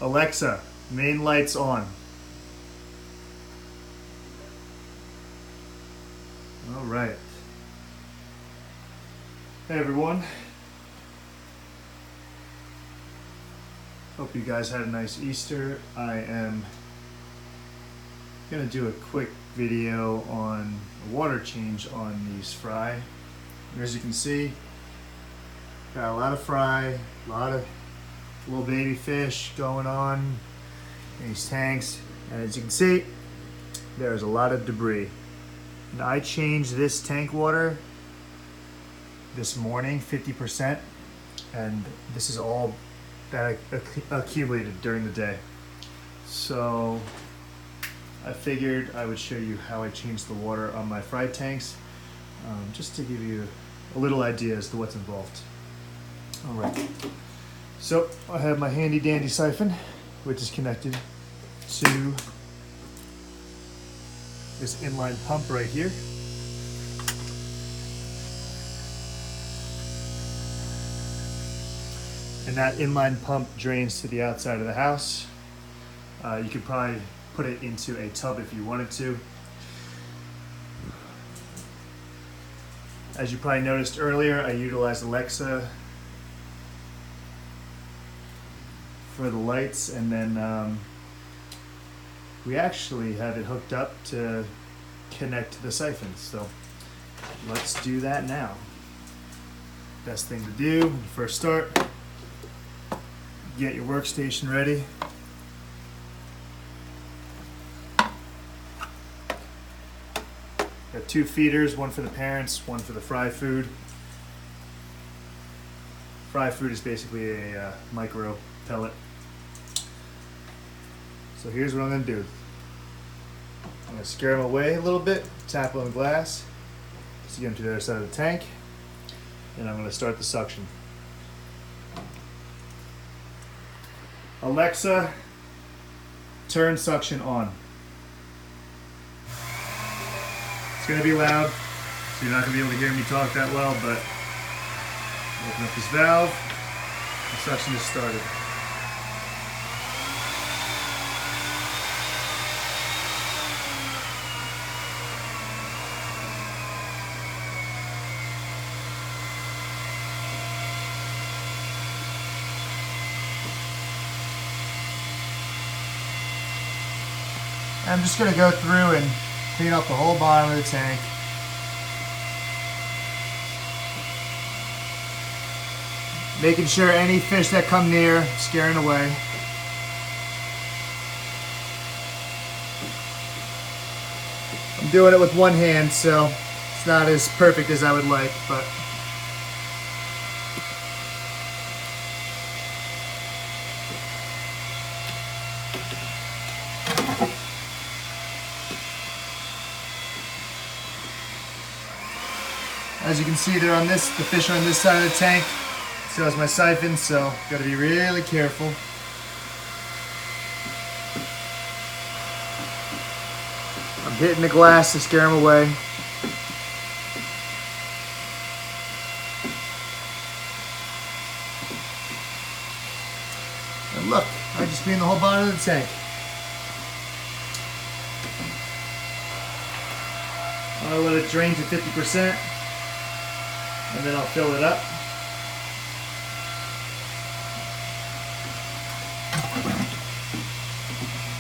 Alexa, main lights on. All right. Hey everyone. Hope you guys had a nice Easter. I am gonna do a quick video on a water change on these fry. As you can see, got a lot of fry, a lot of little baby fish going on in these tanks, and as you can see, there's a lot of debris. And I changed this tank water this morning, 50%, and this is all that accumulated during the day. So I figured I would show you how I changed the water on my fry tanks, just to give you a little idea as to what's involved. All right. So I have my handy dandy siphon, which is connected to this inline pump right here. And that inline pump drains to the outside of the house. You could probably put it into a tub if you wanted to. As you probably noticed earlier, I utilized Alexa for the lights, and then we actually have it hooked up to connect to the siphon. So let's do that now. Best thing to do when you first start, get your workstation ready. Got two feeders, one for the parents, one for the fry food. Fry food is basically a micro pellet. So here's what I'm going to do. I'm going to scare them away a little bit, tap on the glass, to get them to the other side of the tank, and I'm going to start the suction. Alexa, turn suction on. It's going to be loud, so you're not going to be able to hear me talk that well, but open up this valve, the suction is started. I'm just going to go through and clean up the whole bottom of the tank. Making sure any fish that come near, scaring away. I'm doing it with one hand, so it's not as perfect as I would like, but as you can see, they're on this, the fish are on this side of the tank. So is my siphon, so got to be really careful. I'm hitting the glass to scare them away. And look, I just cleaned the whole bottom of the tank. I'll let it drain to 50%, and then I'll fill it up.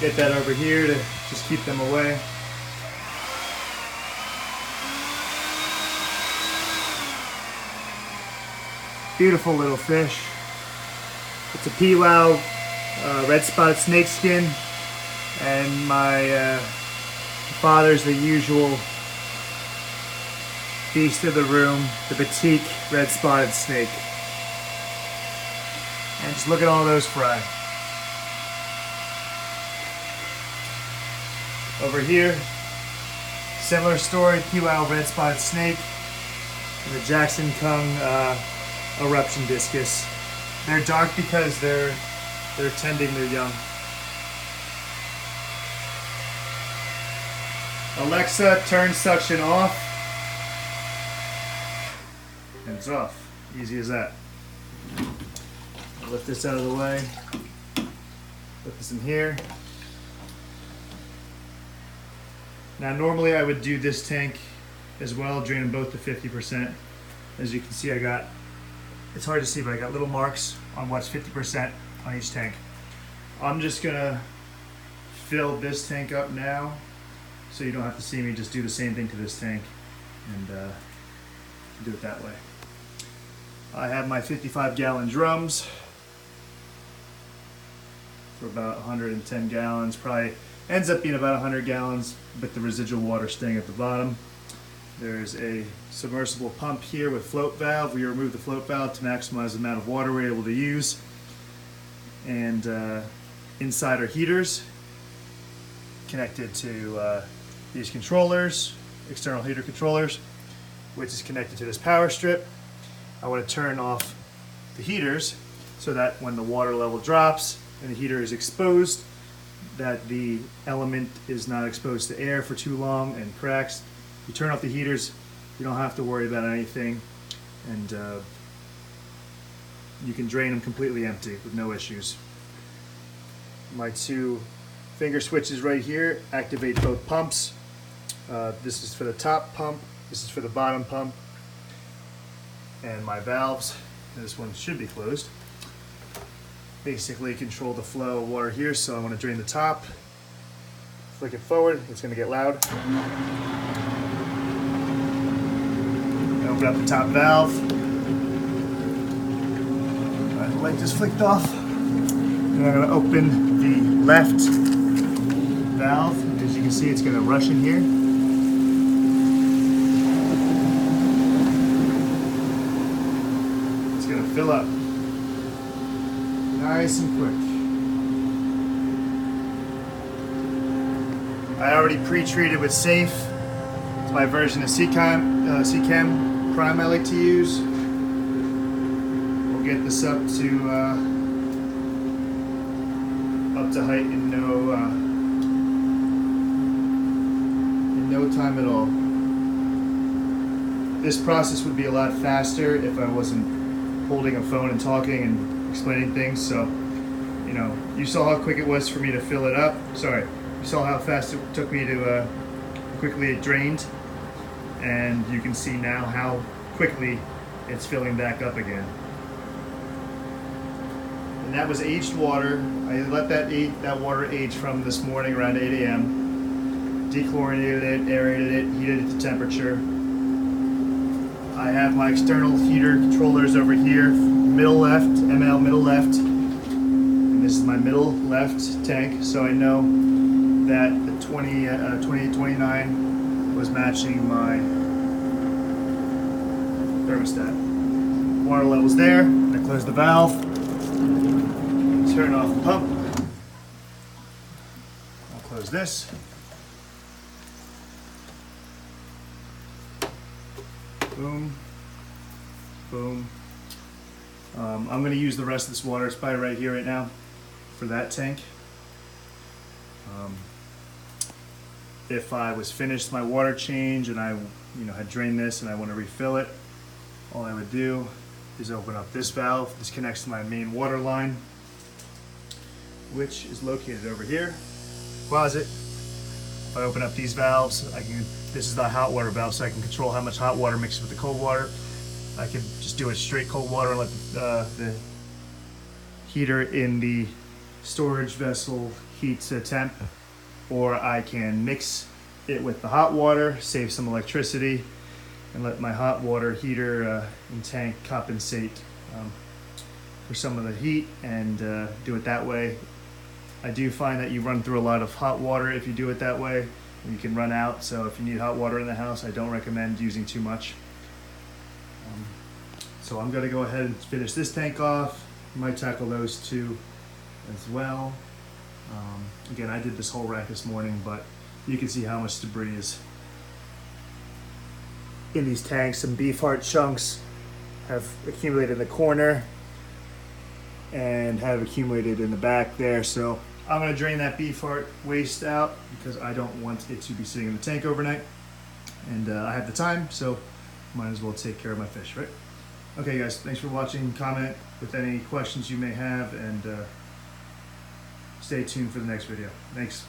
Get that over here to just keep them away. Beautiful little fish. It's a pilau red spotted snakeskin, and my father's the usual beast of the room, the batik red spotted snake. And just look at all those fry. Over here, similar story, pilau red spotted snake, and the Jackson Kung eruption discus. They're dark because they're tending their young. Alexa, turn suction off. And it's off. Easy as that. I'll lift this out of the way. Put this in here. Now normally I would do this tank as well, draining both to 50%. As you can see, it's hard to see, but I got little marks on what's 50% on each tank. I'm just gonna fill this tank up now, so you don't have to see me just do the same thing to this tank and do it that way. I have my 55-gallon drums for about 110 gallons. Probably ends up being about 100 gallons, but the residual water staying at the bottom. There's a submersible pump here with float valve. We remove the float valve to maximize the amount of water we're able to use. And inside are heaters connected to these controllers, external heater controllers, which is connected to this power strip. I want to turn off the heaters so that when the water level drops and the heater is exposed, that the element is not exposed to air for too long and cracks. You turn off the heaters, you don't have to worry about anything, and you can drain them completely empty with no issues. My two finger switches right here activate both pumps. This is for the top pump, this is for the bottom pump, and my valves, this one should be closed, basically control the flow of water here. So I want to drain the top, flick it forward, it's going to get loud. Open up the top valve. The light just flicked off. And I'm going to open the left valve. As you can see, it's going to rush in here. It's going to fill up nice and quick. I already pre-treated with Safe. It's my version of Seachem Prime I like to use. We'll get this up to height in no time at all. This process would be a lot faster if I wasn't holding a phone and talking and explaining things. So, you know, you saw how quick it was for me to fill it up. Sorry, you saw how fast it took me to quickly it drained. And you can see now how quickly it's filling back up again. And that was aged water. I let that water age from this morning around 8 a.m. Dechlorinated it, aerated it, heated it to temperature. I have my external heater controllers over here, middle left, ML middle left. And this is my middle left tank, so I know that the 2829 was matching my thermostat. Water level's there. I close the valve, turn off the pump. I'll close this. Boom, boom. I'm going to use the rest of this water. It's probably right here right now for that tank. If I was finished my water change and I had drained this and I want to refill it, all I would do is open up this valve. This connects to my main water line, which is located over here, closet. If I open up these valves, this is the hot water valve, so I can control how much hot water mixes with the cold water. I could just do it straight cold water and let the heater in the storage vessel heat to temp, or I can mix it with the hot water, save some electricity, and let my hot water heater and tank compensate for some of the heat and do it that way. I do find that you run through a lot of hot water if you do it that way. You can run out, so if you need hot water in the house, I don't recommend using too much. So I'm going to go ahead and finish this tank off. Might tackle those two as well. Again, I did this whole rack this morning, but you can see how much debris is in these tanks. Some beef heart chunks have accumulated in the corner and have accumulated in the back there. So I'm going to drain that beef heart waste out because I don't want it to be sitting in the tank overnight. And I have the time, so might as well take care of my fish, right? Okay guys, thanks for watching. Comment with any questions you may have, and stay tuned for the next video. Thanks.